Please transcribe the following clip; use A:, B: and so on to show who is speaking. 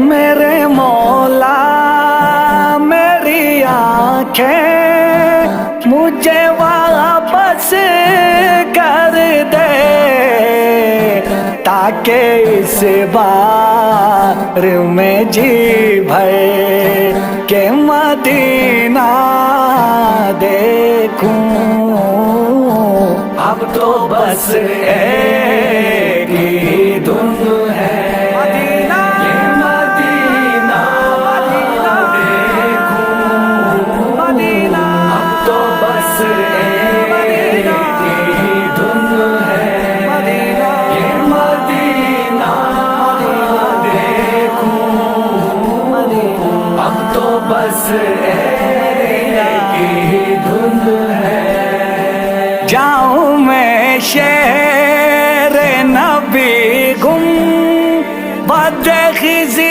A: میرے مولا میری آنکھیں مجھے واپس کر دے، تاکہ اس بار میں جی بھر کے مدینہ دیکھوں۔ اب تو بس ایک ہی دھن ہے، مدینہ مدینہ دیکھوں، مدینہ اب تو بس ایک ہی دھن ہے، مدینہ مدینہ دیکھوں، اب تو بس ایک ہی دھن ہے۔ جاؤں میں شہر